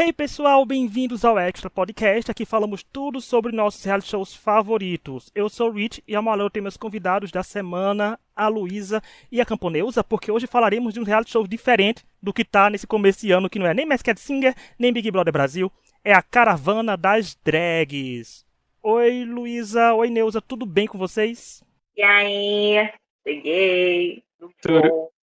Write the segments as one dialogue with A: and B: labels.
A: Hey pessoal, bem-vindos ao Extra Podcast. Aqui falamos tudo sobre nossos reality shows favoritos. Eu sou o Rich e amanhã eu tenho meus convidados da semana, a Luísa e a Camponeusa, porque hoje falaremos de um reality show diferente do que tá nesse começo de ano, que não é nem Masked Singer, nem Big Brother Brasil. É a Caravana das Drags. Oi Luísa, oi Neuza, tudo bem com vocês?
B: E aí, cheguei,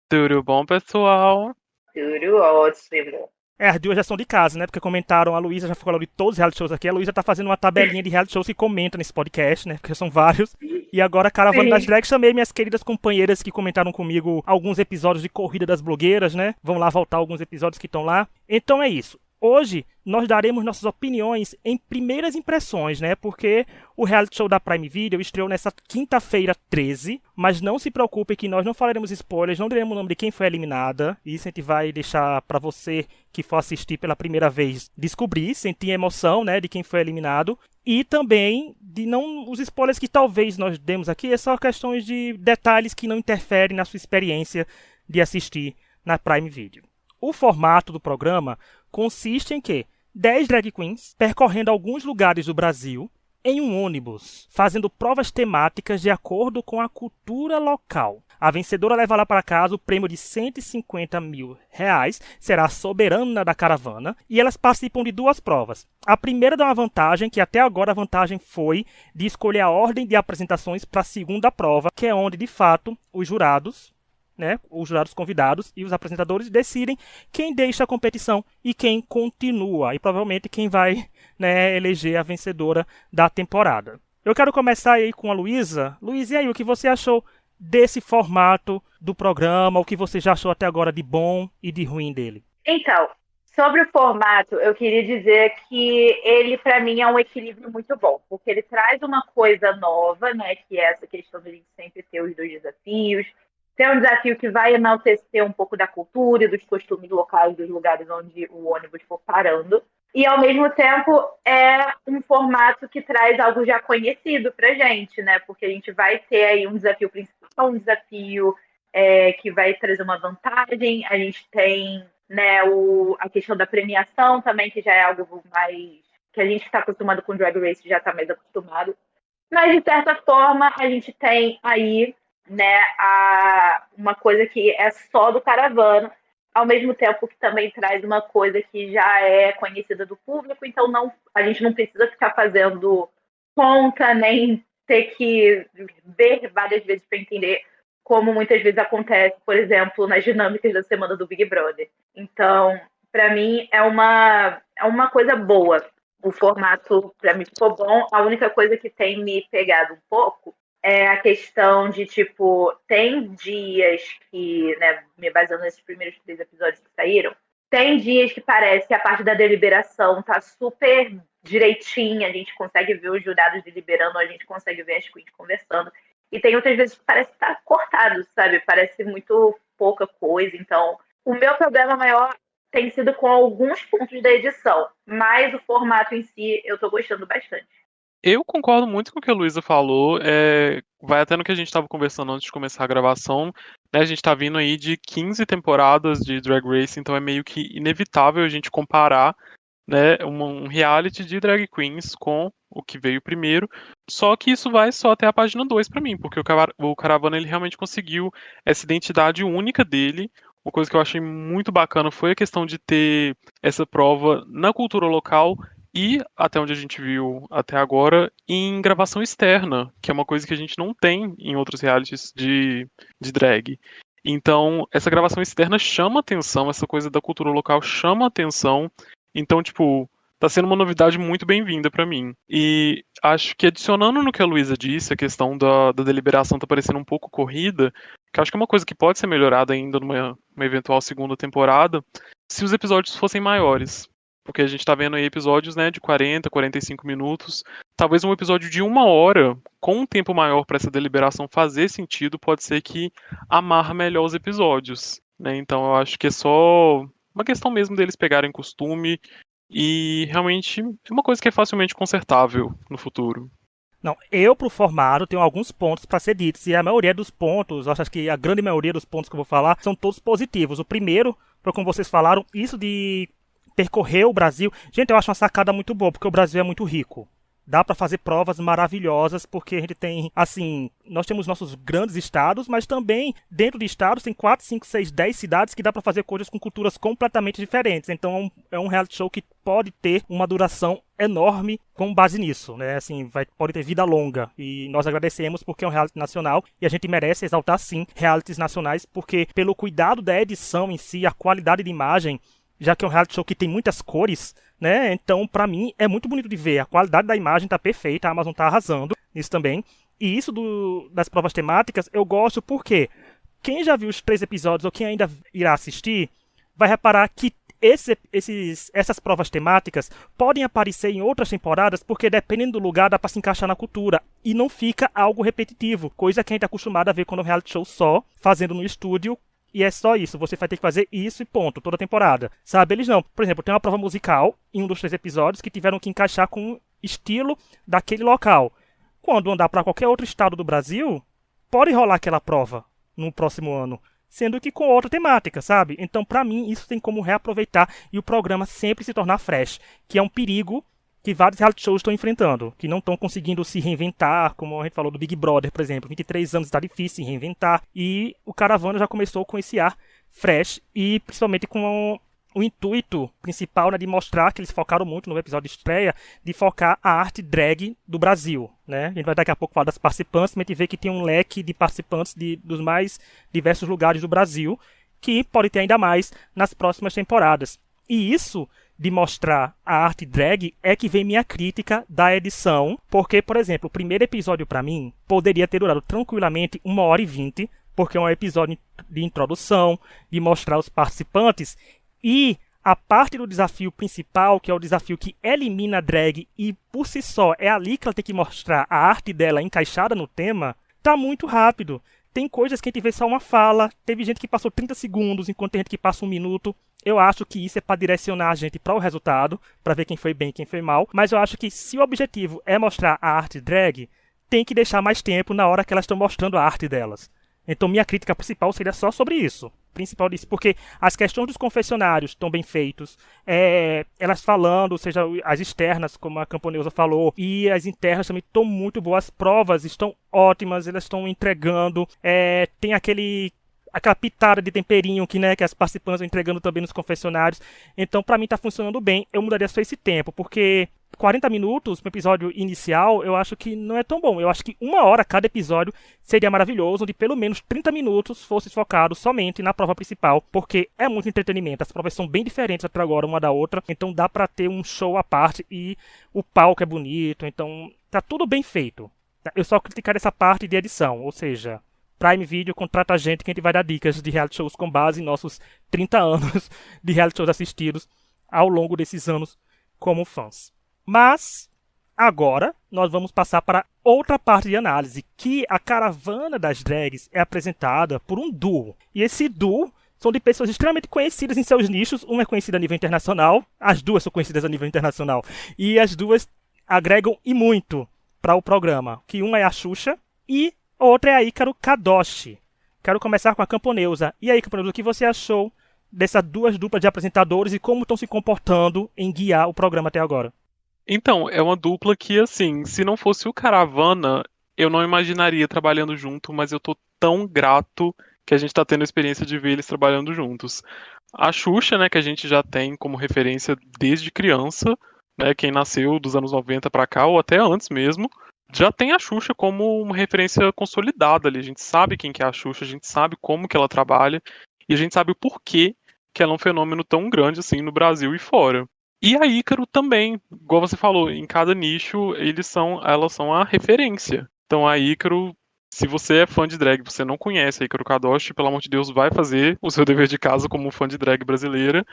C: Tudo bom, pessoal?
B: tudo ótimo.
A: As duas já são de casa, né? Porque comentaram, a Luísa já falou de todos os reality shows aqui. A Luísa tá fazendo uma tabelinha de reality shows que comenta nesse podcast, né? Porque são vários. E agora, a Caravana das Drags, chamei minhas queridas companheiras que comentaram comigo alguns episódios de Corrida das Blogueiras, né? Vão lá voltar alguns episódios que estão lá. Então é isso. Hoje, nós daremos nossas opiniões em primeiras impressões, né? Porque o reality show da Prime Video estreou nessa quinta-feira 13, mas não se preocupe que nós não falaremos spoilers, não diremos o nome de quem foi eliminada. Isso a gente vai deixar pra você que for assistir pela primeira vez descobrir, sentir a emoção, né, de quem foi eliminado. E também de não os spoilers que talvez nós demos aqui, é só questões de detalhes que não interferem na sua experiência de assistir na Prime Video. O formato do programa consiste em que 10 drag queens percorrendo alguns lugares do Brasil em um ônibus, fazendo provas temáticas de acordo com a cultura local. A vencedora leva lá para casa o prêmio de R$150 mil, será a soberana da caravana, e elas participam de duas provas. A primeira dá uma vantagem, que até agora a vantagem foi de escolher a ordem de apresentações para a segunda prova, que é onde, de fato, os jurados, né, os jurados convidados e os apresentadores decidem quem deixa a competição e quem continua. E provavelmente quem vai, né, eleger a vencedora da temporada. Eu quero começar aí com a Luísa. Luísa, e aí, o que você achou desse formato do programa? O que você já achou até agora de bom e de ruim dele?
B: Então, sobre o formato, eu queria dizer que ele, para mim, é um equilíbrio muito bom, porque ele traz uma coisa nova, né, que é essa questão de a gente sempre ter os dois desafios. Tem um desafio que vai enaltecer um pouco da cultura e dos costumes locais dos lugares onde o ônibus for parando. E, ao mesmo tempo, é um formato que traz algo já conhecido pra gente, né? Porque a gente vai ter aí um desafio principal, um desafio que vai trazer uma vantagem. A gente tem, né, a questão da premiação também, que já é algo mais... que a gente está acostumado com Drag Race, já está mais acostumado. Mas, de certa forma, a gente tem aí, né, uma coisa que é só do Caravana, ao mesmo tempo que também traz uma coisa que já é conhecida do público, então a gente não precisa ficar fazendo conta, nem ter que ver várias vezes para entender, como muitas vezes acontece, por exemplo, nas dinâmicas da semana do Big Brother. Então, para mim, é uma coisa boa. O formato, para mim, ficou bom. A única coisa que tem me pegado um pouco é a questão de, tipo, tem dias que, né, me baseando nesses primeiros 3 episódios que saíram, tem dias que parece que a parte da deliberação tá super direitinha, a gente consegue ver os jurados deliberando, a gente consegue ver as queens conversando, e tem outras vezes que parece que tá cortado, sabe? Parece muito pouca coisa. Então, o meu problema maior tem sido com alguns pontos da edição, mas o formato em si eu tô gostando bastante.
C: Eu concordo muito com o que a Luísa falou. Vai até no que a gente estava conversando antes de começar a gravação. Né, a gente está vindo aí de 15 temporadas de Drag Race, então é meio que inevitável a gente comparar, né, um reality de drag queens com o que veio primeiro. Só que isso vai só até a página 2 para mim, porque o Caravana ele realmente conseguiu essa identidade única dele. Uma coisa que eu achei muito bacana foi a questão de ter essa prova na cultura local e, até onde a gente viu até agora, em gravação externa, que é uma coisa que a gente não tem em outros realities de drag. Então, essa gravação externa chama atenção, essa coisa da cultura local chama atenção. Então, tipo, tá sendo uma novidade muito bem-vinda pra mim. E acho que adicionando no que a Luísa disse, a questão da deliberação tá parecendo um pouco corrida, que acho que é uma coisa que pode ser melhorada ainda numa eventual segunda temporada, se os episódios fossem maiores. Porque a gente tá vendo aí episódios, né, de 40, 45 minutos. Talvez um episódio de 1 hora, com um tempo maior para essa deliberação fazer sentido, pode ser que amarra melhor os episódios. Né? Então eu acho que é só uma questão mesmo deles pegarem costume e realmente é uma coisa que é facilmente consertável no futuro.
A: Não, eu pro formato tenho alguns pontos para ser ditos, e a maioria dos pontos, acho que a grande maioria dos pontos que eu vou falar, são todos positivos. O primeiro, como vocês falaram, isso de percorrer o Brasil. Gente, eu acho uma sacada muito boa, porque o Brasil é muito rico. Dá pra fazer provas maravilhosas, porque a gente tem, assim, nós temos nossos grandes estados, mas também dentro de estados tem 4, 5, 6, 10 cidades que dá pra fazer coisas com culturas completamente diferentes. Então é um reality show que pode ter uma duração enorme com base nisso, né? Assim, pode ter vida longa. E nós agradecemos porque é um reality nacional e a gente merece exaltar sim realities nacionais, porque pelo cuidado da edição em si, a qualidade de imagem, já que é um reality show que tem muitas cores, né? Então, pra mim, é muito bonito de ver. A qualidade da imagem tá perfeita, a Amazon tá arrasando nisso também. E isso das provas temáticas, eu gosto porque quem já viu os 3 episódios ou quem ainda irá assistir, vai reparar que essas provas temáticas podem aparecer em outras temporadas, porque dependendo do lugar dá pra se encaixar na cultura. E não fica algo repetitivo, coisa que a gente é acostumado a ver quando é um reality show só, fazendo no estúdio, e é só isso, você vai ter que fazer isso e ponto, toda a temporada. Sabe, eles não. Por exemplo, tem uma prova musical em um dos 3 episódios que tiveram que encaixar com o estilo daquele local. Quando andar para qualquer outro estado do Brasil, pode rolar aquela prova no próximo ano, sendo que com outra temática, sabe? Então, pra mim, isso tem como reaproveitar e o programa sempre se tornar fresh, que é um perigo que vários reality shows estão enfrentando, que não estão conseguindo se reinventar, como a gente falou do Big Brother, por exemplo. 23 anos está difícil se reinventar, e o Caravana já começou com esse ar fresh, e principalmente com o intuito principal, né, de mostrar que eles focaram muito no episódio de estreia, de focar a arte drag do Brasil, né? A gente vai daqui a pouco falar das participantes, mas a gente vê que tem um leque de participantes dos mais diversos lugares do Brasil, que pode ter ainda mais nas próximas temporadas. E isso de mostrar a arte drag é que vem minha crítica da edição, porque, por exemplo, o primeiro episódio pra mim poderia ter durado tranquilamente 1h20, porque é um episódio de introdução, de mostrar os participantes, e a parte do desafio principal, que é o desafio que elimina a drag e por si só é ali que ela tem que mostrar a arte dela encaixada no tema, tá muito rápido. Tem coisas que a gente vê só uma fala, teve gente que passou 30 segundos, enquanto tem gente que passa 1 minuto. Eu acho que isso é para direcionar a gente para o resultado, para ver quem foi bem e quem foi mal. Mas eu acho que se o objetivo é mostrar a arte drag, tem que deixar mais tempo na hora que elas estão mostrando a arte delas. Então minha crítica principal seria só sobre isso. Principal disso, porque as questões dos confessionários estão bem feitos, elas falando, seja as externas, como a Camponeusa falou, e as internas também estão muito boas, as provas estão ótimas, elas estão entregando, tem aquela pitada de temperinho que as participantes estão entregando também nos confessionários. Então, pra mim, tá funcionando bem. Eu mudaria só esse tempo, porque 40 minutos no episódio inicial, eu acho que não é tão bom. Eu acho que 1 hora cada episódio seria maravilhoso, onde pelo menos 30 minutos fosse focado somente na prova principal, porque é muito entretenimento. As provas são bem diferentes até agora uma da outra, então dá pra ter um show à parte e o palco é bonito, então tá tudo bem feito. Eu só criticar essa parte de edição, ou seja, Prime Video contrata a gente que a gente vai dar dicas de reality shows com base em nossos 30 anos de reality shows assistidos ao longo desses anos como fãs. Mas, agora, nós vamos passar para outra parte de análise, que a caravana das drags é apresentada por um duo. E esse duo são de pessoas extremamente conhecidas em seus nichos. Uma é conhecida a nível internacional, as duas são conhecidas a nível internacional. E as duas agregam e muito para o programa. Que uma é a Xuxa e outra é a Ícaro Kadoshi. Quero começar com a Camponeusa. E aí, Camponeusa, o que você achou dessas duas duplas de apresentadores e como estão se comportando em guiar o programa até agora?
C: Então, é uma dupla que, assim, se não fosse o Caravana, eu não imaginaria trabalhando junto, mas eu tô tão grato que a gente tá tendo a experiência de ver eles trabalhando juntos. A Xuxa, né, que a gente já tem como referência desde criança, né, quem nasceu dos anos 90 pra cá, ou até antes mesmo, já tem a Xuxa como uma referência consolidada ali. A gente sabe quem que é a Xuxa, a gente sabe como que ela trabalha, e a gente sabe o porquê que ela é um fenômeno tão grande assim no Brasil e fora. E a Ícaro também, igual você falou, em cada nicho elas são a referência. Então a Ícaro, se você é fã de drag, você não conhece a Ícaro Kadoshi, pelo amor de Deus, vai fazer o seu dever de casa como fã de drag brasileira,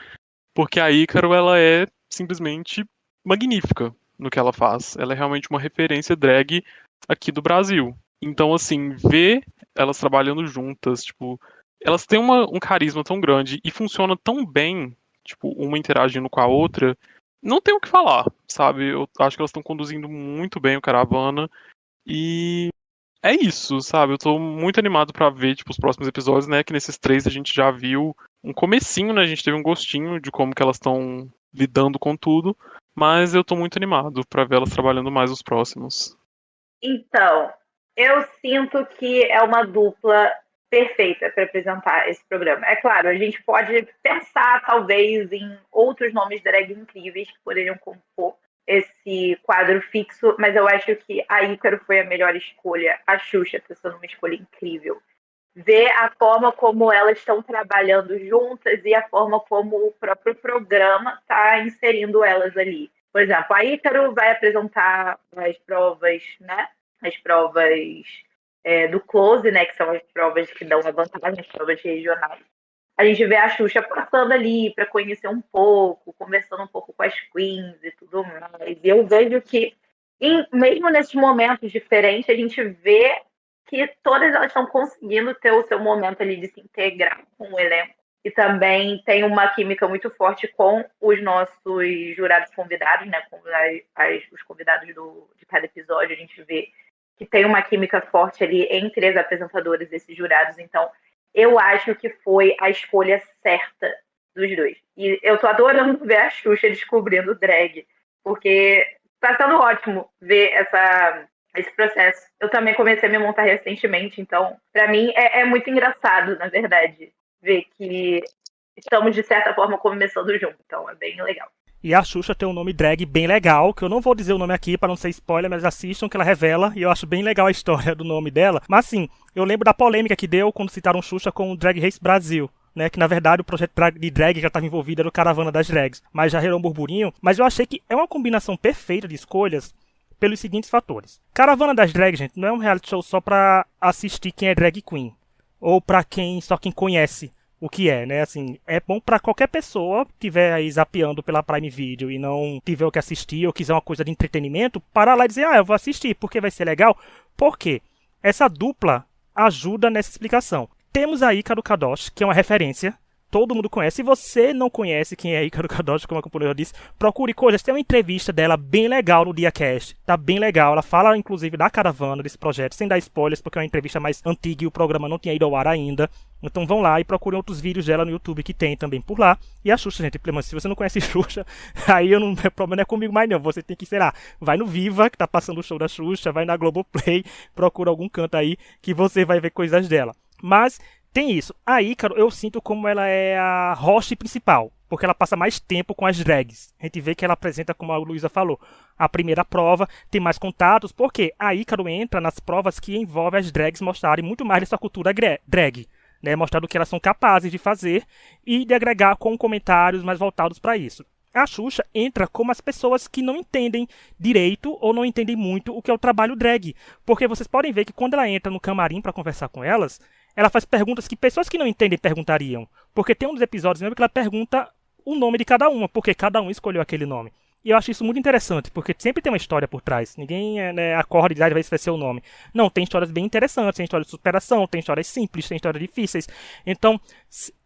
C: porque a Ícaro, ela é simplesmente magnífica no que ela faz. Ela é realmente uma referência drag aqui do Brasil. Então, assim, ver elas trabalhando juntas, tipo, elas têm um carisma tão grande e funciona tão bem, tipo, uma interagindo com a outra, não tem o que falar, sabe? Eu acho que elas estão conduzindo muito bem o Caravana e é isso, sabe? Eu tô muito animado pra ver, tipo, os próximos episódios, né? Que nesses 3 a gente já viu um comecinho, né? A gente teve um gostinho de como que elas estão lidando com tudo, mas eu tô muito animado pra ver elas trabalhando mais os próximos.
B: Então, eu sinto que é uma dupla perfeita para apresentar esse programa. É claro, a gente pode pensar, talvez, em outros nomes drag incríveis que poderiam compor esse quadro fixo, mas eu acho que a Ícaro foi a melhor escolha. A Xuxa está sendo uma escolha incrível. Ver a forma como elas estão trabalhando juntas e a forma como o próprio programa está inserindo elas ali. Por exemplo, a Ícaro vai apresentar as provas, né? As provas do close, né? Que são as provas que dão a vantagem, as provas regionais. A gente vê a Xuxa passando ali para conhecer um pouco, conversando um pouco com as queens e tudo mais. E eu vejo que, mesmo nesses momentos diferentes, a gente vê que todas elas estão conseguindo ter o seu momento ali de se integrar com o elenco. E também tem uma química muito forte com os nossos jurados convidados, né? Com os convidados de cada episódio, a gente vê que tem uma química forte ali entre as apresentadoras desses jurados. Então, eu acho que foi a escolha certa dos dois. E eu tô adorando ver a Xuxa descobrindo drag, porque tá sendo ótimo ver esse processo. Eu também comecei a me montar recentemente, então, pra mim, é muito engraçado, na verdade, ver que estamos, de certa forma, começando junto. Então, é bem legal.
A: E a Xuxa tem um nome drag bem legal, que eu não vou dizer o nome aqui para não ser spoiler, mas assistam que ela revela, e eu acho bem legal a história do nome dela. Mas assim, eu lembro da polêmica que deu quando citaram Xuxa com o Drag Race Brasil, né, que na verdade o projeto de drag que já estava envolvido era o Caravana das Drags, mas já gerou um burburinho. Mas eu achei que é uma combinação perfeita de escolhas pelos seguintes fatores. Caravana das Drags, gente, não é um reality show só pra assistir quem é drag queen, ou pra só quem conhece o que é, né? Assim, é bom pra qualquer pessoa que estiver aí zapeando pela Prime Video e não tiver o que assistir ou quiser uma coisa de entretenimento, parar lá e dizer, eu vou assistir, porque vai ser legal. Por quê? Essa dupla ajuda nessa explicação. Temos a Ícaro Kadosh, que é uma referência, todo mundo conhece. Se você não conhece quem é Ícaro Kadosh, como a companheira disse, procure coisas. Tem uma entrevista dela bem legal no DiaCast. Tá bem legal. Ela fala, inclusive, da caravana, desse projeto, sem dar spoilers, porque é uma entrevista mais antiga e o programa não tinha ido ao ar ainda. Então vão lá e procurem outros vídeos dela no YouTube que tem também por lá. E a Xuxa, gente, se você não conhece Xuxa, aí o problema não é comigo mais não. Você tem que, sei lá, vai no Viva, que tá passando o show da Xuxa, vai na Globoplay, procura algum canto aí que você vai ver coisas dela. Mas tem isso. A Ícaro, eu sinto como ela é a host principal, porque ela passa mais tempo com as drags. A gente vê que ela apresenta, como a Luísa falou, a primeira prova, tem mais contatos, porque a Ícaro entra nas provas que envolvem as drags mostrarem muito mais dessa cultura drag, né? Mostrar o que elas são capazes de fazer e de agregar com comentários mais voltados para isso. A Xuxa entra como as pessoas que não entendem direito ou não entendem muito o que é o trabalho drag. Porque vocês podem ver que quando ela entra no camarim para conversar com elas, ela faz perguntas que pessoas que não entendem perguntariam. Porque tem um dos episódios mesmo que ela pergunta o nome de cada uma, porque cada um escolheu aquele nome. E eu acho isso muito interessante, porque sempre tem uma história por trás. Ninguém acorda e diz, vai ser o nome. Não, tem histórias bem interessantes, tem histórias de superação, tem histórias simples, tem histórias difíceis. Então,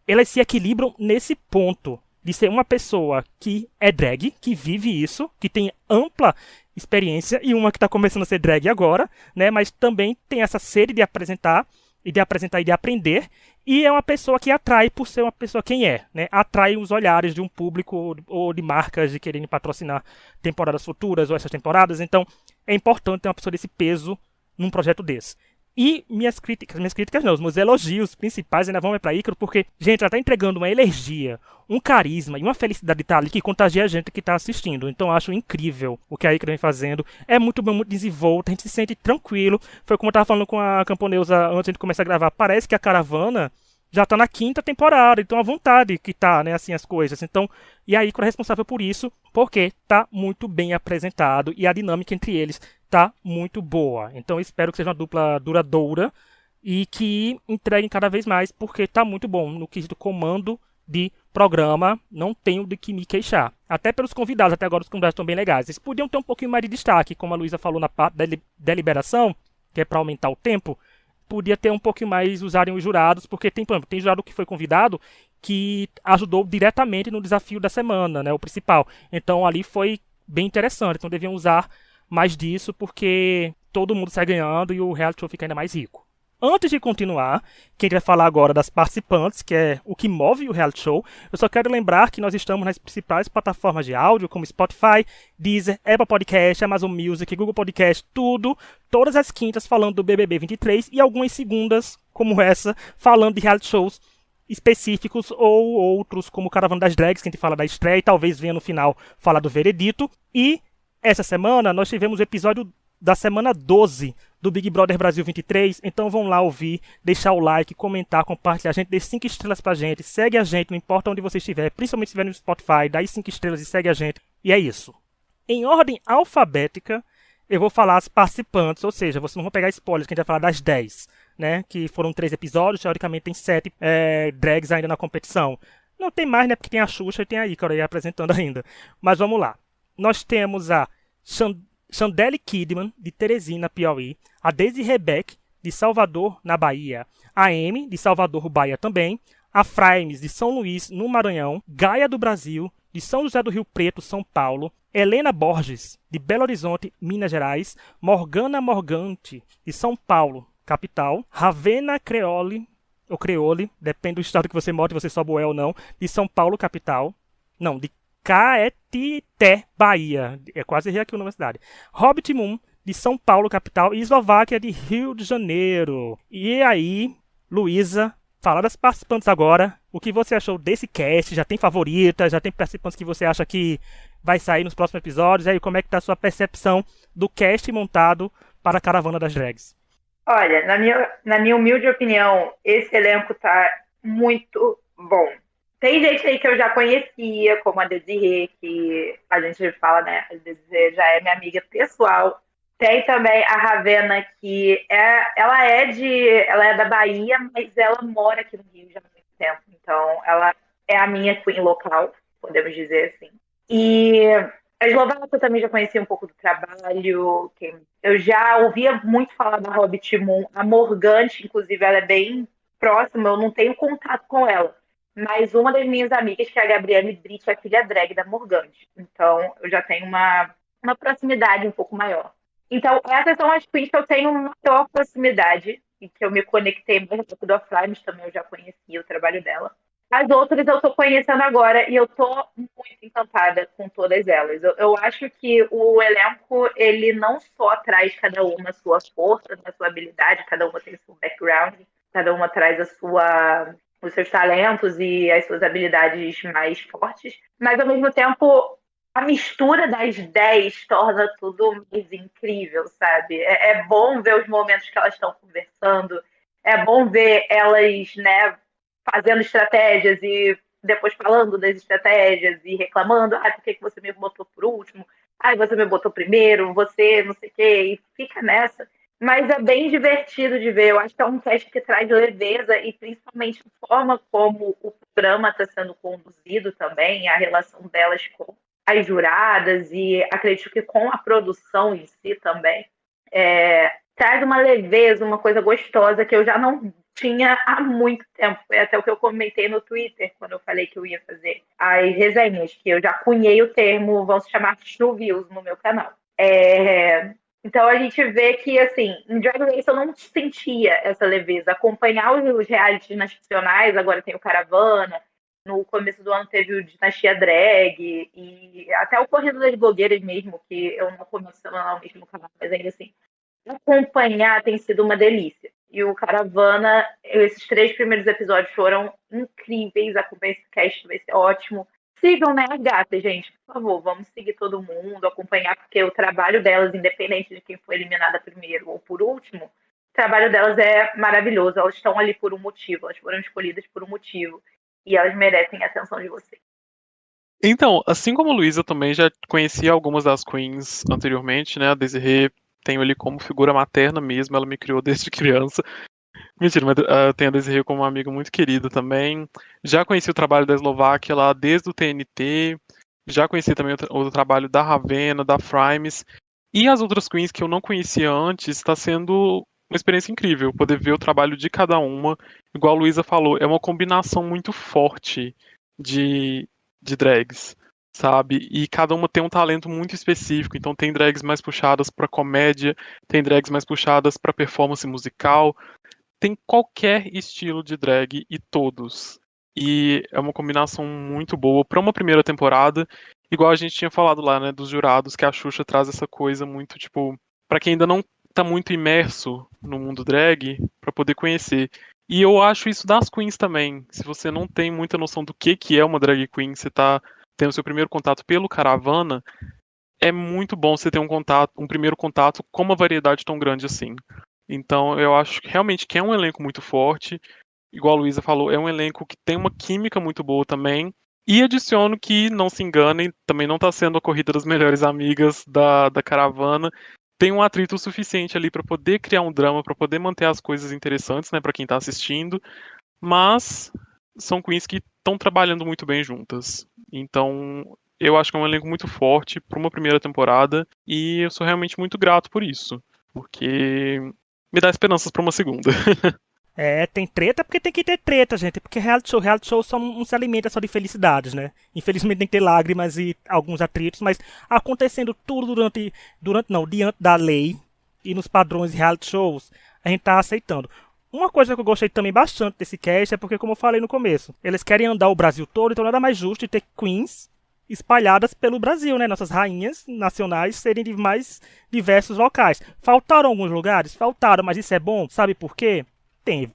A: elas se equilibram nesse ponto de ser uma pessoa que é drag, que vive isso, que tem ampla experiência, e uma que está começando a ser drag agora, né? Mas também tem essa sede de apresentar e de aprender, e é uma pessoa que atrai por ser uma pessoa quem é, né? Atrai os olhares de um público ou de marcas de quererem patrocinar temporadas futuras ou essas temporadas. Então é importante ter uma pessoa desse peso num projeto desse. E minhas críticas não, os meus elogios principais ainda vão pra Ícaro, porque, gente, ela tá entregando uma energia, um carisma e uma felicidade de estar ali que contagia a gente que tá assistindo. Então eu acho incrível o que a Ícaro vem fazendo. É muito bom, muito desenvolto, a gente se sente tranquilo. Foi como eu tava falando com a Camponeusa antes de começar a gravar. Parece que a caravana já tá na 5ª temporada, então a vontade que tá, né, assim, as coisas. Então, e a Ícaro é responsável por isso, porque tá muito bem apresentado e a dinâmica entre eles tá muito boa. Então eu espero que seja uma dupla duradoura e que entreguem cada vez mais, porque tá muito bom no quesito comando de programa, não tenho de que me queixar. Até pelos convidados, até agora os convidados estão bem legais. Eles podiam ter um pouquinho mais de destaque, como a Luísa falou na parte da deliberação, que é para aumentar o tempo, podia ter um pouquinho mais usarem os jurados, porque tem, por exemplo, tem jurado que foi convidado que ajudou diretamente no desafio da semana, né, o principal. Então ali foi bem interessante, então deviam usar mais disso, porque todo mundo sai ganhando e o reality show fica ainda mais rico. Antes de continuar, que a gente vai falar agora das participantes, que é o que move o reality show, eu só quero lembrar que nós estamos nas principais plataformas de áudio, como Spotify, Deezer, Apple Podcast, Amazon Music, Google Podcast, tudo, todas as quintas falando do BBB 23 e algumas segundas, como essa, falando de reality shows específicos ou outros, como Caravana das Drags, que a gente fala da estreia e talvez venha no final falar do veredito. E essa semana nós tivemos o episódio da semana 12 do Big Brother Brasil 23, então vão lá ouvir, deixar o like, comentar, compartilhar, a gente dê 5 estrelas pra gente, segue a gente, não importa onde você estiver, principalmente se estiver no Spotify, dá aí 5 estrelas e segue a gente, e é isso. Em ordem alfabética, eu vou falar as participantes, ou seja, vocês não vão pegar spoilers, que a gente vai falar das 10, né, que foram 3 episódios, teoricamente tem 7 drags ainda na competição. Não tem mais, né, porque tem a Xuxa e tem a Ícaro aí apresentando ainda. Mas vamos lá. Nós temos a Chandelle Kidman, de Teresina, Piauí, a Daisy Rebeck, de Salvador, na Bahia, a Amy, de Salvador, Bahia também, a Fraimes, de São Luís, no Maranhão, Gaia do Brasil, de São José do Rio Preto, São Paulo, Helena Borges, de Belo Horizonte, Minas Gerais, Morgana Morgante, de São Paulo, capital, Ravena Creole, ou Creole, depende do estado que você mora, se você sobe o E ou não, de São Paulo, capital, não, de Caetité, Bahia. É quase errei aqui o nome da cidade. Hobbit Moon, de São Paulo, capital. E Eslováquia, de Rio de Janeiro. E aí, Luísa, fala das participantes agora. O que você achou desse cast? Já tem favorita? Já tem participantes que você acha que vai sair nos próximos episódios? E aí, como é que tá a sua percepção do cast montado para a Caravana das Drags?
B: Olha, na minha humilde opinião, esse elenco tá muito bom. Tem gente aí que eu já conhecia, como a Desirê, que a gente fala, né? A Desirê já é minha amiga pessoal. Tem também a Ravena, que ela é da Bahia, mas ela mora aqui no Rio já há muito tempo. Então, ela é a minha queen local, podemos dizer assim. E a Eslováquia eu também já conhecia um pouco do trabalho. Eu já ouvia muito falar da Hobbit Moon. A Morgante, inclusive, ela é bem próxima, eu não tenho contato com ela. Mas uma das minhas amigas, que é a Gabriele Brito, é filha drag da Morgante. Então, eu já tenho uma proximidade um pouco maior. Então, essas são as queens que eu tenho maior proximidade e que eu me conectei mais rápido a Fly, também eu já conhecia o trabalho dela. As outras eu tô conhecendo agora e eu tô muito encantada com todas elas. Eu acho que o elenco, ele não só traz cada uma a sua força, a sua habilidade, cada uma tem seu background, cada uma traz os seus talentos e as suas habilidades mais fortes, mas ao mesmo tempo a mistura das 10 torna tudo mais incrível, sabe? É bom ver os momentos que elas estão conversando, é bom ver elas, né, fazendo estratégias e depois falando das estratégias e reclamando, por que você me botou por último? Você me botou primeiro, você não sei o quê, e fica nessa. Mas é bem divertido de ver. Eu acho que é um cast que traz leveza e principalmente a forma como o programa está sendo conduzido também, a relação delas com as juradas e acredito que com a produção em si também. Traz uma leveza, uma coisa gostosa que eu já não tinha há muito tempo. Foi até o que eu comentei no Twitter quando eu falei que eu ia fazer as resenhas, que eu já cunhei o termo, vão se chamar True Views no meu canal. Então a gente vê que, assim, em Drag Race eu não sentia essa leveza. Acompanhar os realities nacionais, agora tem o Caravana, no começo do ano teve o Dinastia Drag, e até o Corrida das Blogueiras mesmo, que eu não acompanho semanalmente no canal, mas ainda assim, acompanhar tem sido uma delícia. E o Caravana, esses 3 primeiros episódios foram incríveis, acompanhar esse cast vai ser ótimo. Sigam, né, as gatas, gente, por favor, vamos seguir todo mundo, acompanhar, porque o trabalho delas, independente de quem foi eliminada primeiro ou por último, o trabalho delas é maravilhoso, elas estão ali por um motivo, elas foram escolhidas por um motivo, e elas merecem a atenção de vocês.
C: Então, assim como a Luísa, eu também já conhecia algumas das queens anteriormente, né, a Desirê tenho ele como figura materna mesmo, ela me criou desde criança. Mentira, mas tenho a Desirê como uma amiga muito querida também. Já conheci o trabalho da Eslováquia lá desde o TNT. Já conheci também o trabalho da Ravena, da Fraimes. E as outras queens que eu não conhecia antes, está sendo uma experiência incrível. Poder ver o trabalho de cada uma. Igual a Luísa falou, é uma combinação muito forte de drags, sabe? E cada uma tem um talento muito específico. Então tem drags mais puxadas para comédia, tem drags mais puxadas para performance musical, tem qualquer estilo de drag e todos. E é uma combinação muito boa para uma primeira temporada, igual a gente tinha falado lá, né, dos jurados, que a Xuxa traz essa coisa muito, tipo, para quem ainda não tá muito imerso no mundo drag, para poder conhecer. E eu acho isso das queens também. Se você não tem muita noção do que é uma drag queen, você tá tendo seu primeiro contato pelo Caravana, é muito bom você ter um primeiro contato com uma variedade tão grande assim. Então eu acho realmente que é um elenco muito forte. Igual a Luísa falou, é um elenco que tem uma química muito boa também. E adiciono que, não se enganem, também não está sendo a corrida das melhores amigas da Caravana. Tem um atrito suficiente ali para poder criar um drama, para poder manter as coisas interessantes, né, para quem está assistindo. Mas são queens que estão trabalhando muito bem juntas. Então, eu acho que é um elenco muito forte para uma primeira temporada e eu sou realmente muito grato por isso, porque me dá esperanças para uma segunda.
A: Tem treta porque tem que ter treta, gente. Porque reality show só não se alimenta só de felicidades, né? Infelizmente tem que ter lágrimas e alguns atritos, mas acontecendo tudo diante da lei e nos padrões de reality shows, a gente tá aceitando. Uma coisa que eu gostei também bastante desse cast é porque, como eu falei no começo, eles querem andar o Brasil todo, então nada mais justo de ter queens espalhadas pelo Brasil, né? Nossas rainhas nacionais serem de mais diversos locais. Faltaram alguns lugares? Faltaram, mas isso é bom, sabe por quê?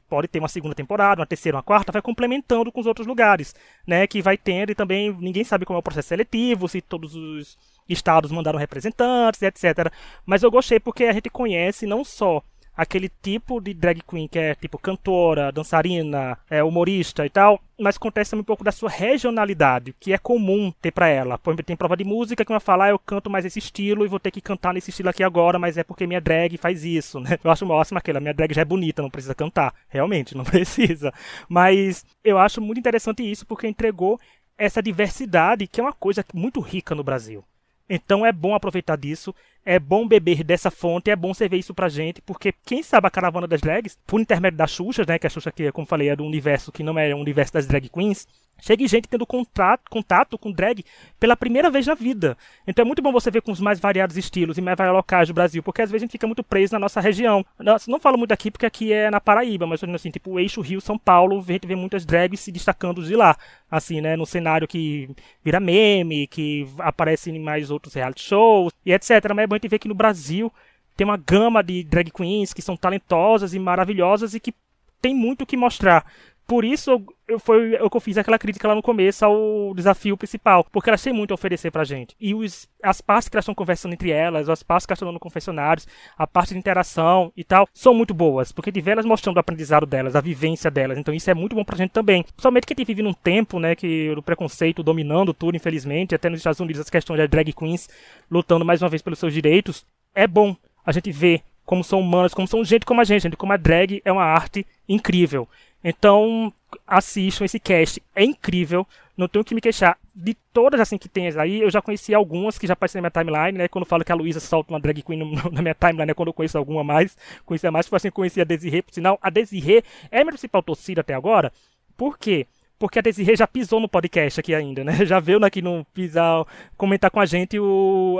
A: Pode ter uma segunda temporada, uma terceira, uma quarta, vai complementando com os outros lugares, né? Que vai tendo e também ninguém sabe como é o processo seletivo, se todos os estados mandaram representantes, etc. Mas eu gostei porque a gente conhece não só aquele tipo de drag queen que é tipo cantora, dançarina, humorista e tal, mas acontece também um pouco da sua regionalidade, que é comum ter pra ela. Por exemplo, tem prova de música que uma fala, eu canto mais esse estilo e vou ter que cantar nesse estilo aqui agora, mas é porque minha drag faz isso, né? Eu acho máximo aquela, minha drag já é bonita, não precisa cantar. Realmente, não precisa. Mas eu acho muito interessante isso porque entregou essa diversidade, que é uma coisa muito rica no Brasil. Então é bom aproveitar disso, é bom beber dessa fonte, é bom você ver isso pra gente, porque quem sabe a Caravana das Drags, por intermédio da Xuxa, né, que a Xuxa aqui, como falei, é do universo que não é o universo das drag queens, chega gente tendo contato com drag pela primeira vez na vida. Então é muito bom você ver com os mais variados estilos e mais variados locais do Brasil, porque às vezes a gente fica muito preso na nossa região. Não falo muito aqui porque aqui é na Paraíba, mas assim, tipo o eixo Rio-São Paulo, a gente vê muitas drags se destacando de lá, assim, né, no cenário que vira meme, que aparece em mais outros reality shows e etc. Mas é bom a gente ver que no Brasil tem uma gama de drag queens que são talentosas e maravilhosas e que tem muito o que mostrar. Por isso, foi o que eu fiz aquela crítica lá no começo ao desafio principal. Porque elas têm muito a oferecer pra gente. E as partes que elas estão conversando entre elas, as partes que elas estão dando confessionários, a parte de interação e tal, são muito boas. Porque de ver elas mostrando o aprendizado delas, a vivência delas. Então isso é muito bom pra gente também. Somente que a gente vive num tempo, né, que o preconceito dominando tudo, infelizmente. Até nos Estados Unidos as questões das drag queens lutando mais uma vez pelos seus direitos. É bom a gente ver como são humanas, como são gente como a gente como a drag é uma arte incrível. Então, assistam esse cast, é incrível, não tenho que me queixar. De todas assim que tem aí, eu já conheci algumas que já aparecem na minha timeline, né? Quando eu falo que a Luísa solta uma drag queen na minha timeline, né? Quando eu conheço alguma mais, conhecia mais, tipo assim, conheci a Desirê, por sinal, a Desirê é a minha principal torcida até agora. Por quê? Porque a Desirê já pisou no podcast aqui ainda, né? Já veio aqui no pisar, comentar com a gente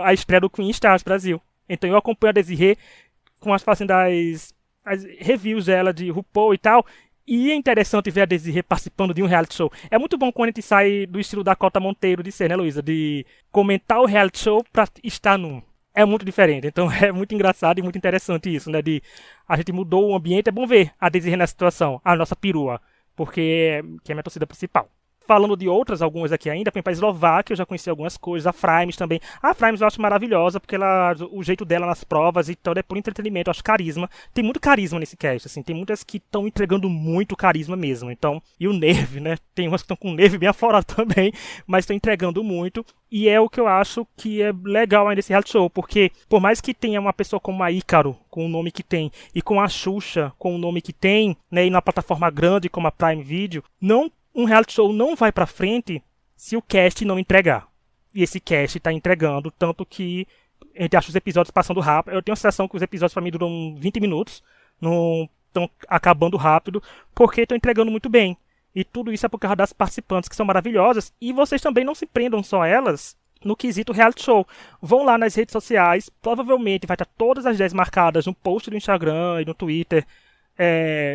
A: a estreia do Queen Stars Brasil. Então eu acompanho a Desirê com as as reviews dela de RuPaul e tal. E é interessante ver a Desirê participando de um reality show. É muito bom quando a gente sai do estilo da Cota Monteiro de ser, né, Luísa? De comentar o reality show pra estar num. É muito diferente. Então é muito engraçado e muito interessante isso, né? A gente mudou o ambiente. É bom ver a Desirê nessa situação, a nossa perua. Porque que é a minha torcida principal. Falando de outras, algumas aqui ainda, por exemplo, a Eslováquia, eu já conheci algumas coisas, a Frames também. A Frames eu acho maravilhosa, porque o jeito dela nas provas e tudo é por entretenimento, eu acho carisma. Tem muito carisma nesse cast, assim, tem muitas que estão entregando muito carisma mesmo. Então, e o Neve, né? Tem umas que estão com o Neve bem aflorado também, mas estão entregando muito. E é o que eu acho que é legal ainda esse reality show, porque por mais que tenha uma pessoa como a Ícaro, com o nome que tem, e com a Xuxa, com o nome que tem, né, e na plataforma grande como a Prime Video, um reality show não vai pra frente se o cast não entregar. E esse cast tá entregando, tanto que a gente acha os episódios passando rápido. Eu tenho a sensação que os episódios pra mim duram 20 minutos, não estão acabando rápido, porque estão entregando muito bem. E tudo isso é por causa das participantes, que são maravilhosas, e vocês também não se prendam só a elas no quesito reality show. Vão lá nas redes sociais, provavelmente vai estar todas as 10 marcadas no post do Instagram e no Twitter,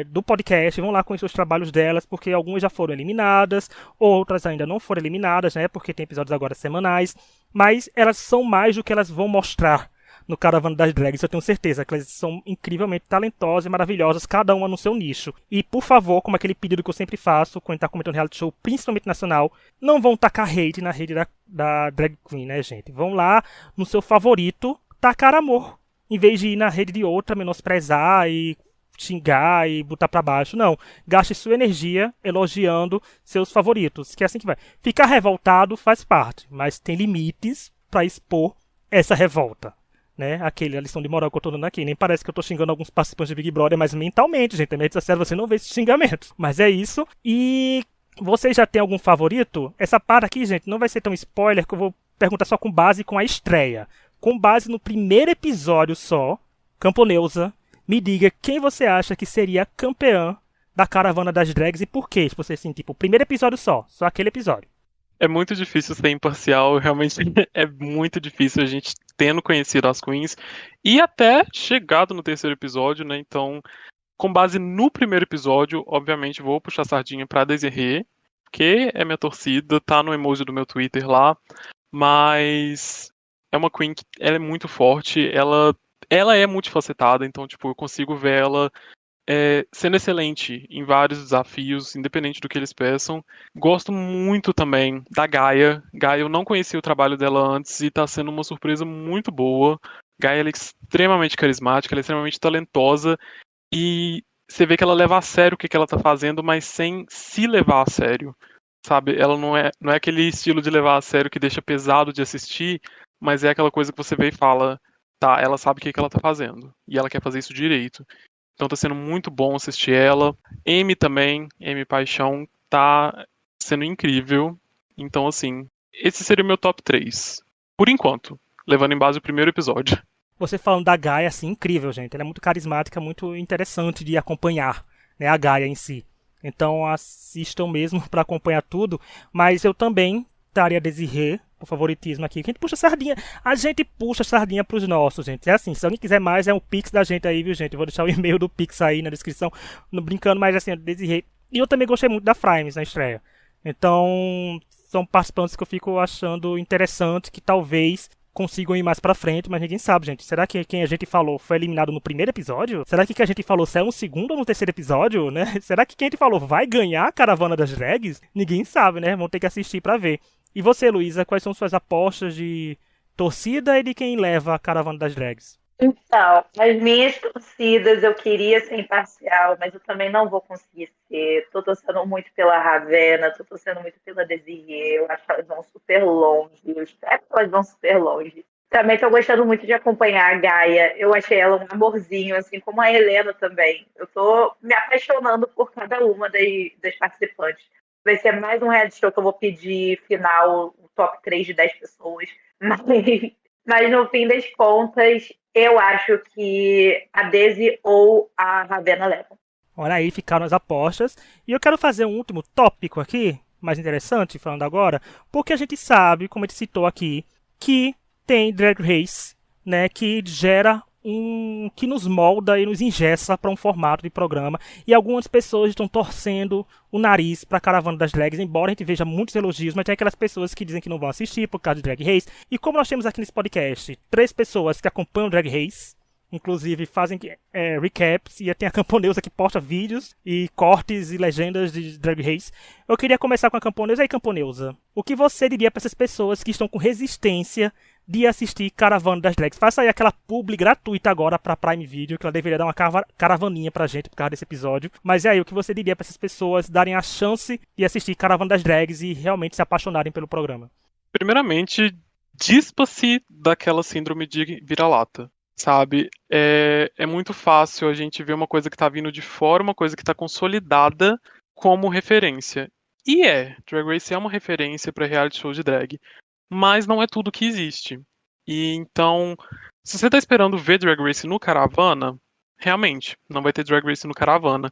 A: do podcast, vão lá conhecer os trabalhos delas, porque algumas já foram eliminadas, outras ainda não foram eliminadas, né? Porque tem episódios agora semanais, mas elas são mais do que elas vão mostrar no Caravana das Drags, eu tenho certeza que elas são incrivelmente talentosas e maravilhosas, cada uma no seu nicho. E, por favor, como aquele pedido que eu sempre faço quando tá comentando reality show, principalmente nacional, não vão tacar hate na rede da drag queen, né, gente? Vão lá no seu favorito tacar amor, em vez de ir na rede de outra, menosprezar e xingar e botar pra baixo. Não, gaste sua energia elogiando seus favoritos, que é assim que vai. Ficar revoltado faz parte, mas tem limites pra expor essa revolta. Né? Aquela lição de moral que eu tô dando aqui. Nem parece que eu tô xingando alguns participantes de Big Brother, mas mentalmente, gente. Também você não vê esses xingamentos. Mas é isso. E vocês já têm algum favorito? Essa parte aqui, gente, não vai ser tão spoiler que eu vou perguntar só com base com a estreia. Com base no primeiro episódio só, Camponeusa, me diga quem você acha que seria campeã da Caravana das Drags e por quê? Se você assim, tipo, primeiro episódio só aquele episódio.
C: É muito difícil ser imparcial, realmente é muito difícil a gente tendo conhecido as queens e até chegado no terceiro episódio, né? Então, com base no primeiro episódio, obviamente vou puxar a sardinha pra Desirê, que é minha torcida, tá no emoji do meu Twitter lá, mas é uma queen que ela é muito forte, ela é multifacetada, então, tipo, eu consigo ver ela sendo excelente em vários desafios, independente do que eles peçam. Gosto muito também da Gaia. Gaia, eu não conhecia o trabalho dela antes e tá sendo uma surpresa muito boa. Gaia, ela é extremamente carismática, ela é extremamente talentosa e você vê que ela leva a sério o que ela tá fazendo, mas sem se levar a sério. Sabe? Ela não é aquele estilo de levar a sério que deixa pesado de assistir, mas é aquela coisa que você vê e fala, tá, ela sabe o que ela tá fazendo e ela quer fazer isso direito. Então tá sendo muito bom assistir ela. Amy também, Amy Paixão, tá sendo incrível. Então, assim, esse seria o meu top 3. Por enquanto, levando em base o primeiro episódio.
A: Você falando da Gaia, assim, incrível, gente. Ela é muito carismática, muito interessante de acompanhar, né, a Gaia em si. Então assistam mesmo pra acompanhar tudo. Mas eu também estaria a Desirê, por favoritismo aqui. Que a gente puxa sardinha. A gente puxa sardinha pros nossos, gente. É assim, se alguém quiser mais, é um Pix da gente aí, viu, gente? Eu vou deixar o e-mail do Pix aí na descrição. Não brincando, mas assim, Desirê. E eu também gostei muito da Frames na estreia. Então, são participantes que eu fico achando interessante, que talvez consigam ir mais pra frente, mas ninguém sabe, gente. Será que quem a gente falou foi eliminado no primeiro episódio? Será que quem a gente falou saiu no segundo ou no terceiro episódio, né? Será que quem a gente falou vai ganhar a Caravana das Drags? Ninguém sabe, né? Vão ter que assistir pra ver. E você, Luísa, quais são suas apostas de torcida e de quem leva a Caravana das Drags?
B: Então, as minhas torcidas eu queria ser imparcial, mas eu também não vou conseguir ser. Tô torcendo muito pela Ravena, tô torcendo muito pela Desirê, eu acho que elas vão super longe, eu espero que elas vão super longe. Também tô gostando muito de acompanhar a Gaia, eu achei ela um amorzinho, assim como a Helena também. Eu tô me apaixonando por cada uma das participantes. Vai ser mais um reality show que eu vou pedir final, o top 3 de 10 pessoas, mas no fim das contas, eu acho que a Daisy ou a Ravena levam.
A: Olha aí, ficaram as apostas. E eu quero fazer um último tópico aqui, mais interessante, falando agora, porque a gente sabe, como a gente citou aqui, que tem Drag Race, né, que gera que nos molda e nos engessa para um formato de programa. E algumas pessoas estão torcendo o nariz para a Caravana das Drags, embora a gente veja muitos elogios, mas tem aquelas pessoas que dizem que não vão assistir por causa de Drag Race. E como nós temos aqui nesse podcast 3 pessoas que acompanham Drag Race, inclusive fazem recaps, e tem a Camponeusa que posta vídeos e cortes e legendas de Drag Race. Eu queria começar com a Camponeusa. E aí, Camponeusa, o que você diria para essas pessoas que estão com resistência de assistir Caravana das Drags? Faça aí aquela publi gratuita agora pra Prime Video, que ela deveria dar uma caravaninha pra gente por causa desse episódio. Mas é aí, o que você diria pra essas pessoas darem a chance de assistir Caravana das Drags e realmente se apaixonarem pelo programa?
C: Primeiramente, dispa-se daquela síndrome de vira-lata, sabe? É muito fácil a gente ver uma coisa que tá vindo de fora, uma coisa que tá consolidada como referência. E Drag Race é uma referência pra reality show de drag. Mas não é tudo que existe. E então, se você tá esperando ver Drag Race no Caravana, realmente, não vai ter Drag Race no Caravana.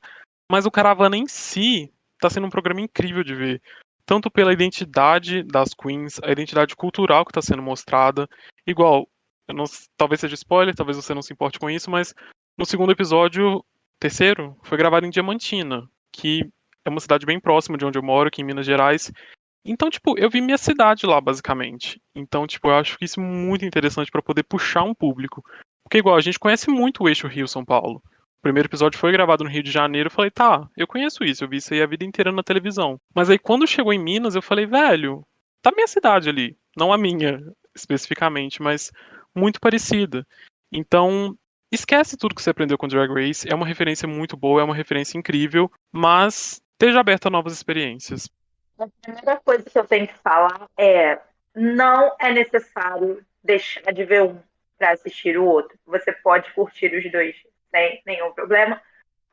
C: Mas o Caravana em si tá sendo um programa incrível de ver. Tanto pela identidade das queens, a identidade cultural que tá sendo mostrada. Igual, talvez seja spoiler, talvez você não se importe com isso, mas no segundo episódio terceiro, foi gravado em Diamantina, que é uma cidade bem próxima de onde eu moro, aqui em Minas Gerais. Então, tipo, eu vi minha cidade lá, basicamente. Então, tipo, eu acho isso muito interessante pra poder puxar um público. Porque, igual, a gente conhece muito o eixo Rio-São Paulo. O primeiro episódio foi gravado no Rio de Janeiro, eu falei, tá, eu conheço isso, eu vi isso aí a vida inteira na televisão. Mas aí, quando chegou em Minas, eu falei, velho, tá minha cidade ali. Não a minha, especificamente, mas muito parecida. Então, esquece tudo que você aprendeu com Drag Race. É uma referência muito boa, é uma referência incrível, mas esteja aberto a novas experiências.
B: A primeira coisa que eu tenho que falar é: não é necessário deixar de ver um para assistir o outro. Você pode curtir os dois sem nenhum problema,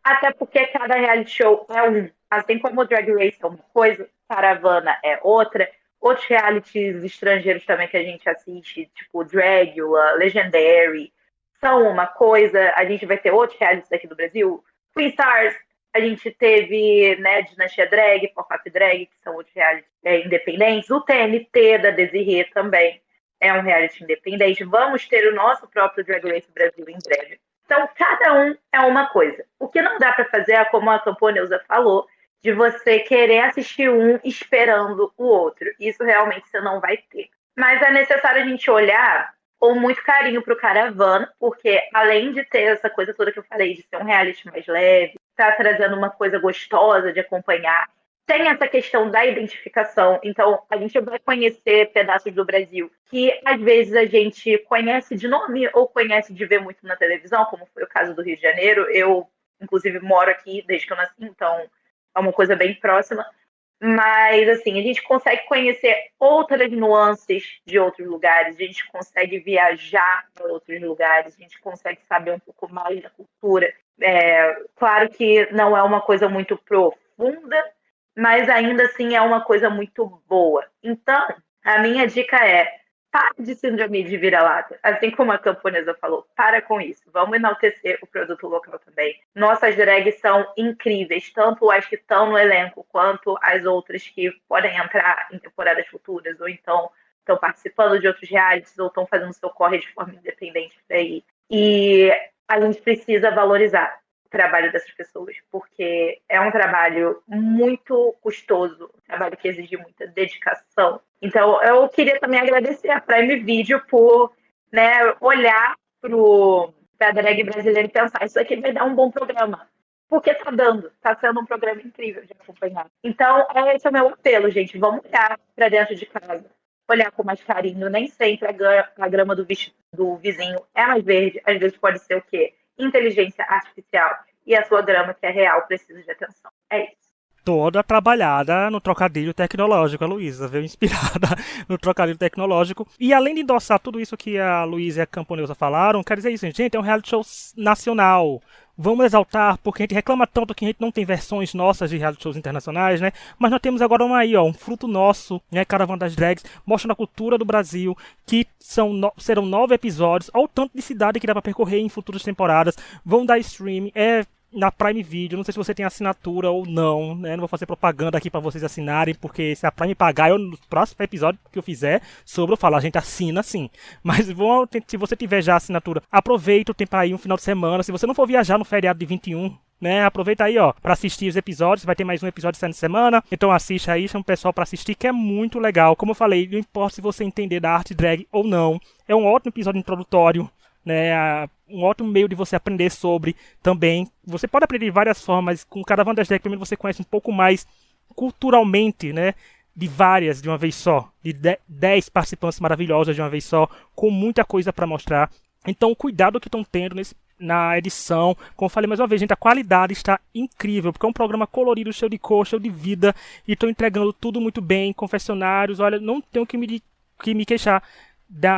B: até porque cada reality show é um. Assim como o Drag Race é uma coisa, Caravana é outra. Outros realities estrangeiros também que a gente assiste, tipo Dragula, Legendary, são uma coisa. A gente vai ter outros realities aqui do Brasil, Queen Stars. A gente teve, né, Dinastia Drag, Pop-Up Drag, que são outros realities independentes. O TNT da Desirê também é um reality independente. Vamos ter o nosso próprio Drag Race Brasil em breve. Então, cada um é uma coisa. O que não dá para fazer é, como a Camponeusa falou, de você querer assistir um esperando o outro. Isso realmente você não vai ter. Mas é necessário a gente olhar com muito carinho para o Caravana, porque além de ter essa coisa toda que eu falei, de ser um reality mais leve, tá trazendo uma coisa gostosa de acompanhar, tem essa questão da identificação. Então, a gente vai conhecer pedaços do Brasil que, às vezes, a gente conhece de nome ou conhece de ver muito na televisão, como foi o caso do Rio de Janeiro. Eu, inclusive, moro aqui desde que eu nasci, então é uma coisa bem próxima. Mas, assim, a gente consegue conhecer outras nuances de outros lugares, a gente consegue viajar para outros lugares, a gente consegue saber um pouco mais da cultura. Claro que não é uma coisa muito profunda, mas ainda assim é uma coisa muito boa. Então, a minha dica é: para de síndrome de vira-lata. Assim como a camponesa falou, para com isso. Vamos enaltecer o produto local também. Nossas drags são incríveis, tanto as que estão no elenco, quanto as outras que podem entrar em temporadas futuras, ou então estão participando de outros realities, ou estão fazendo seu corre de forma independente por aí. E a gente precisa valorizar o trabalho dessas pessoas, porque é um trabalho muito custoso, um trabalho que exige muita dedicação. Então, eu queria também agradecer a Prime Video por, né, olhar para a drag brasileira e pensar: isso aqui vai dar um bom programa. Porque tá sendo um programa incrível de acompanhar. Então, esse é o meu apelo, gente. Vamos olhar para dentro de casa, olhar com mais carinho. Nem sempre a grama do vizinho é mais verde. Às vezes pode ser o quê? Inteligência artificial. E a sua grama, que é real, precisa de atenção. É isso.
A: Toda trabalhada no trocadilho tecnológico, a Luísa veio inspirada no trocadilho tecnológico. E além de endossar tudo isso que a Luísa e a Camponeusa falaram, quero dizer isso, gente, é um reality show nacional. Vamos exaltar, porque a gente reclama tanto que a gente não tem versões nossas de reality shows internacionais, né? Mas nós temos agora um fruto nosso, né? Caravana das Drags, mostrando a cultura do Brasil, que serão 9 episódios, ao tanto de cidade que dá pra percorrer em futuras temporadas. Vão dar stream, na Prime Video, não sei se você tem assinatura ou não, né? Não vou fazer propaganda aqui pra vocês assinarem, porque se a Prime pagar, no próximo episódio que eu fizer sobre, eu falo, a gente assina sim. Mas se você tiver já assinatura, aproveita o tempo aí, um final de semana. Se você não for viajar no feriado de 21, né, aproveita aí, pra assistir os episódios. Vai ter mais um episódio essa semana, então assiste aí, chama o pessoal pra assistir, que é muito legal. Como eu falei, não importa se você entender da arte drag ou não, é um ótimo episódio introdutório, né, um ótimo meio de você aprender sobre também. Você pode aprender de várias formas, com Caravana das Drag, primeiro você conhece um pouco mais culturalmente, né, de uma vez só, de 10 participantes maravilhosos de uma vez só, com muita coisa para mostrar. Então, cuidado que estão tendo na edição. Como eu falei mais uma vez, gente, a qualidade está incrível, porque é um programa colorido, cheio de cor, cheio de vida, e estão entregando tudo muito bem, confessionários. Olha, não tenho que me queixar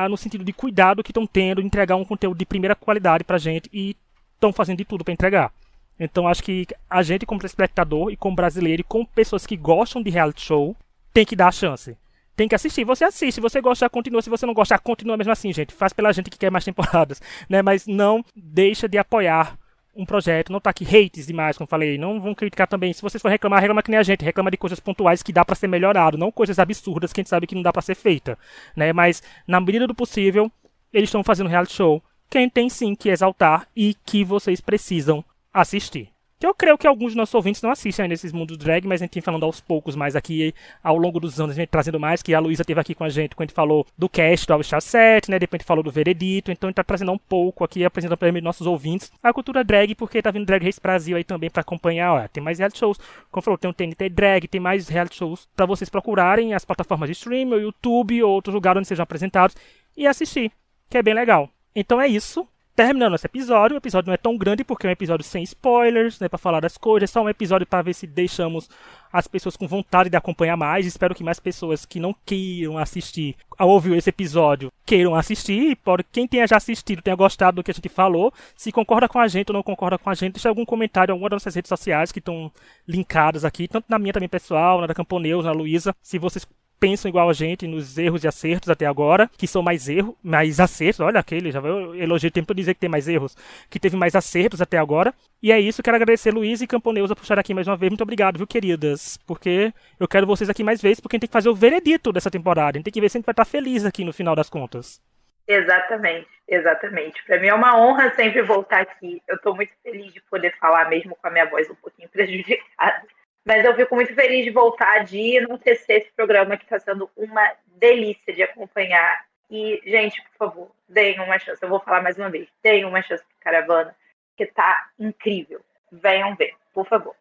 A: no sentido de cuidado que estão tendo, de entregar um conteúdo de primeira qualidade pra gente, e estão fazendo de tudo para entregar. Então acho que a gente, como telespectador e como brasileiro e como pessoas que gostam de reality show, tem que dar a chance. Tem que assistir. Você assiste, se você gostar, continua. Se você não gostar, continua mesmo assim, gente. Faz pela gente que quer mais temporadas, né? Mas não deixa de apoiar um projeto, não tá aqui hates demais, como falei, não vão criticar também. Se vocês for reclamar, reclama que nem a gente, reclama de coisas pontuais que dá pra ser melhorado, não coisas absurdas que a gente sabe que não dá pra ser feita, né? Mas, na medida do possível, eles estão fazendo reality show. Quem tem sim que exaltar e que vocês precisam assistir. Que eu creio que alguns dos nossos ouvintes não assistem ainda esses mundos drag, mas a gente tem falando aos poucos mais aqui, ao longo dos anos, a gente trazendo mais, que a Luísa esteve aqui com a gente quando a gente falou do cast do All Star 7, né, depois a gente falou do Veredito, então a gente tá trazendo um pouco aqui, apresentando para os nossos ouvintes a cultura drag, porque tá vindo Drag Race Brasil aí também para acompanhar, ó, tem mais reality shows, como falou, tem o TNT Drag, tem mais reality shows para vocês procurarem as plataformas de streaming, o YouTube, ou outros lugares onde sejam apresentados, e assistir, que é bem legal. Então é isso. Terminando esse episódio, o episódio não é tão grande porque é um episódio sem spoilers, né, pra falar das coisas, é só um episódio para ver se deixamos as pessoas com vontade de acompanhar mais. Espero que mais pessoas que não queiram assistir ao ouvir esse episódio queiram assistir. Quem tenha já assistido, tenha gostado do que a gente falou, se concorda com a gente ou não concorda com a gente, deixa algum comentário em alguma das nossas redes sociais que estão linkadas aqui, tanto na minha também pessoal, na da Camponeus, na Luísa, se vocês pensam igual a gente nos erros e acertos até agora, que são mais erros, mais acertos, olha aquele, já eu elogio o tempo para dizer que tem mais erros, que teve mais acertos até agora. E é isso, quero agradecer Luísa e Camponeusa por estar aqui mais uma vez, muito obrigado, viu, queridas, porque eu quero vocês aqui mais vezes, porque a gente tem que fazer o veredito dessa temporada, a gente tem que ver se a gente vai estar feliz aqui no final das contas.
B: Exatamente, exatamente. Para mim é uma honra sempre voltar aqui, eu estou muito feliz de poder falar mesmo com a minha voz um pouquinho prejudicada. Mas eu fico muito feliz de voltar, de enaltecer esse programa que está sendo uma delícia de acompanhar. E, gente, por favor, deem uma chance. Eu vou falar mais uma vez. Deem uma chance para Caravana, que tá incrível. Venham ver, por favor.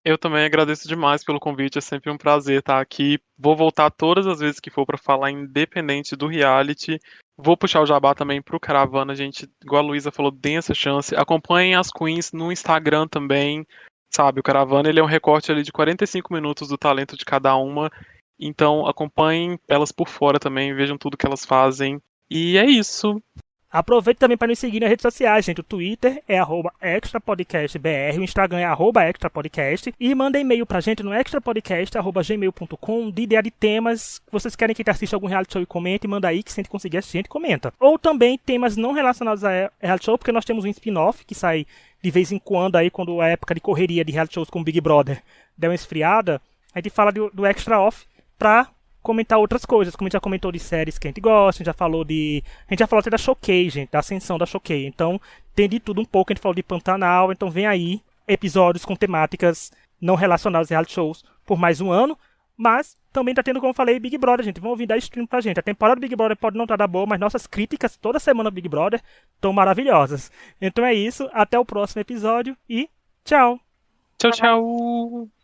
C: Eu também agradeço demais pelo convite, é sempre um prazer estar aqui. Vou voltar todas as vezes que for para falar, independente do reality. Vou puxar o jabá também pro Caravana, gente. Igual a Luísa falou, deem essa chance. Acompanhem as queens no Instagram também. Sabe, o Caravana ele é um recorte ali de 45 minutos do talento de cada uma. Então acompanhem elas por fora também, vejam tudo que elas fazem. E é isso.
A: Aproveite também para nos seguir nas redes sociais, gente. O Twitter é @extrapodcastbr, o Instagram é @extrapodcast. E manda e-mail pra gente no extrapodcast@gmail.com de ideia de temas que vocês querem que a gente assista algum reality show e comente. Manda aí que se a gente conseguir assistir, a gente comenta. Ou também temas não relacionados a reality show, porque nós temos um spin-off que sai de vez em quando aí, quando a época de correria de reality shows como Big Brother der uma esfriada, a gente fala do Extra Off pra comentar outras coisas, como a gente já comentou de séries que a gente gosta, a gente já falou até da Choquei, gente, da ascensão da Choquei. Então, tem de tudo um pouco, a gente falou de Pantanal, então vem aí episódios com temáticas não relacionadas a reality shows por mais um ano, mas também tá tendo, como eu falei, Big Brother, gente. Vão ouvir dar stream pra gente. A temporada do Big Brother pode não estar da boa, mas nossas críticas toda semana do Big Brother estão maravilhosas. Então é isso, até o próximo episódio e tchau!
C: Tchau, tchau!